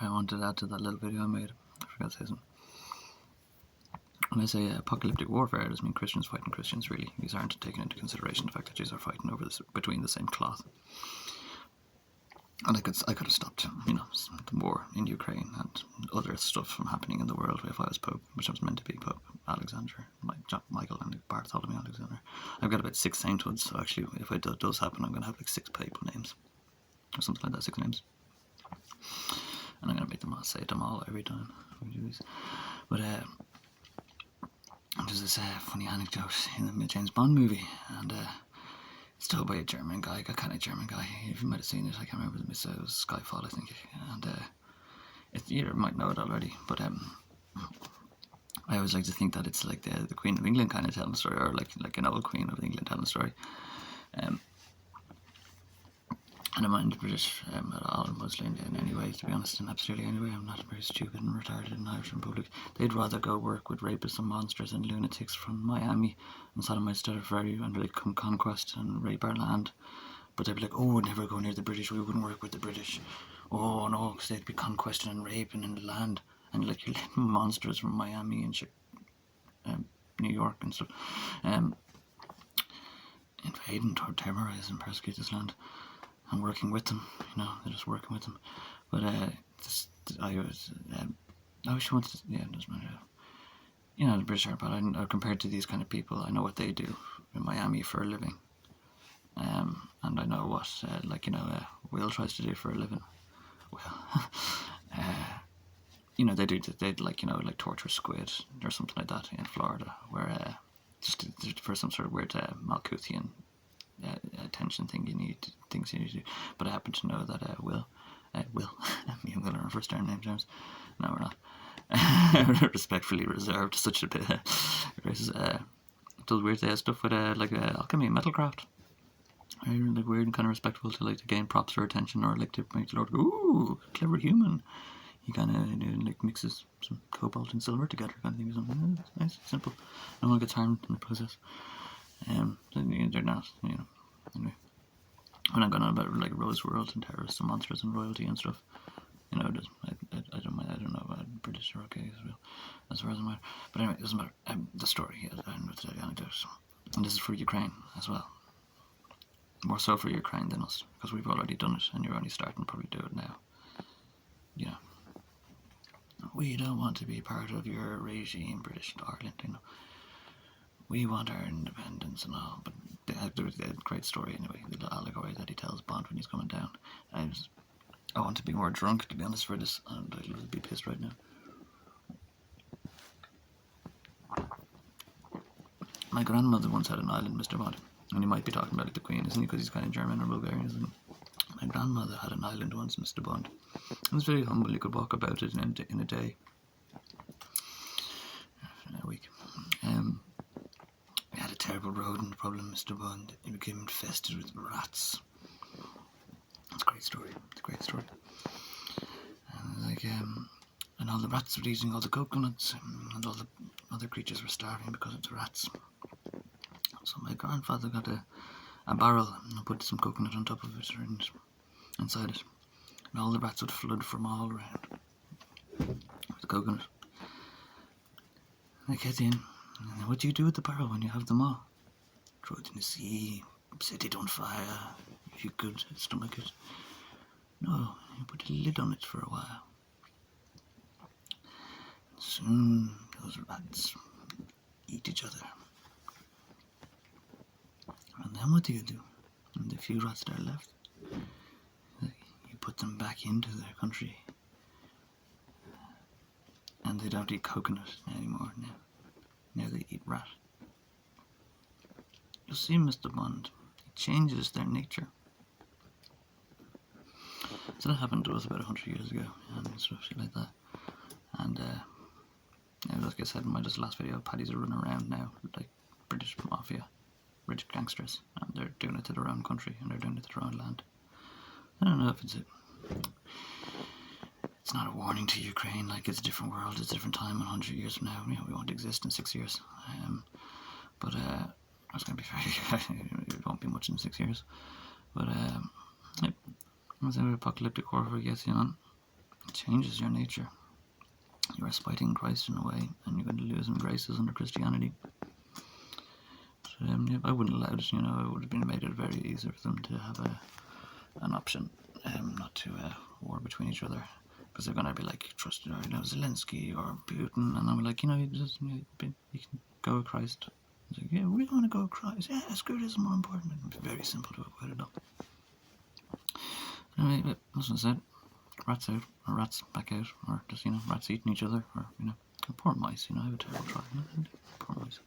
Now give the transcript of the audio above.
I wanted to add to that little video I made. I forgot to say something. When I say apocalyptic warfare, it doesn't mean Christians fighting Christians, really. These aren't taking into consideration the fact that these are fighting over between the same cloth. And I could have stopped, the war in Ukraine and other stuff from happening in the world if I was Pope, which I was meant to be Pope Alexander, Michael and Bartholomew Alexander. I've got about 6 sainthoods, so actually, if it does happen, I'm going to have like 6 papal names, or something like that, 6 names. And I'm going to make them all, say them all every time we do these. But there's this funny anecdote in the James Bond movie, and it's told by a German guy, a kind of German guy. You might have seen it. I can't remember. It was Skyfall, I think. And you might know it already. But I always like to think that it's like the Queen of England kind of telling a story, or like an old Queen of England telling a story. I don't mind the British at all, mostly in any way, to be honest, in absolutely any way. I'm not very stupid and retarded in the Irish Republic. They'd rather go work with rapists and monsters and lunatics from Miami and sodomites that are very and really come conquest and rape our land. But they'd be like, oh, we'd never go near the British, we wouldn't work with the British. Oh no, because they'd be conquesting and raping in the land. And like, you're letting monsters from Miami and New York and stuff invade and terrorise and persecute this land. And working with them, they're just working with them. But I wish I wanted to, it doesn't matter. The British are bad. Compared to these kind of people, I know what they do in Miami for a living. And I know what, Will tries to do for a living. They'd like torture squid or something like that in Florida, where just for some sort of weird Malthusian attention things you need to do. But I happen to know that Will, I'm going to learn our first name, James. No, we're not. Respectfully reserved, such a bit does weird stuff with alchemy and metalcraft. Very weird and kind of respectful to gain props or attention, or to make the Lord go, ooh, clever human. He kind of mixes some cobalt and silver together, kind of thing. Something nice, simple. No one gets harmed in the process. They're not, Anyway, when I'm going on about Rose World and terrorists and monsters and royalty and stuff, I don't mind. I don't know about British or okay as far as I'm aware. But anyway, it doesn't matter. The story, I don't know the anecdote, and this is for Ukraine as well. More so for Ukraine than us, because we've already done it, and you're only starting to probably do it now. We don't want to be part of your regime, British Ireland. We want our independence and all, but there was a great story anyway, the allegory that he tells Bond when he's coming down. I want to be more drunk, to be honest, for this, and I'd be pissed right now. My grandmother once had an island, Mr. Bond, and he might be talking about the Queen, isn't he, because he's kind of German or Bulgarian, isn't he? My grandmother had an island once, Mr. Bond. It was very humble. You could walk about it in a day, a week. We had a terrible rodent problem, Mr. Bond. It became infested with rats. It's a great story. And all the rats were eating all the coconuts, and all the other creatures were starving because of the rats. So my grandfather got a barrel and put some coconut on top of it and inside it, and all the rats would flood from all around with the coconut. They get in, and what do you do with the barrel when you have them all? Throw it in the sea, set it on fire if you could stomach it. No, you put a lid on it for a while. And soon those rats eat each other. And then what do you do? And the few rats that are left, you put them back into their country. And they don't eat coconut anymore now. Now they eat rat. You see, Mr. Bond, it changes their nature. So that happened to us about 100 years ago, and stuff like that. And like I said in my last video, paddies are running around now like British mafia, rich gangsters, and they're doing it to their own country, and they're doing it to their own land. I don't know if it's not a warning to Ukraine, like it's a different world, it's a different time. 100 years from now, we won't exist in 6 years. But it's going to be very, it won't be much in 6 years. But yep, that's an apocalyptic warfare gets you on. It changes your nature. You are spiting Christ in a way, and you're going to lose graces under Christianity. But, yeah, I wouldn't allow it. It would have been made it very easy for them to have an option, not to war between each other, because they're going to be like, trust Zelensky or Putin, and I'm like, you can go with Christ. It's like, yeah, we want to go with Christ. Yeah, screw this is more important. It's very simple to avoid it all. Anyway, as I said, rats out, or rats back out, or just, rats eating each other, or, poor mice, I have a terrible try. Poor mice.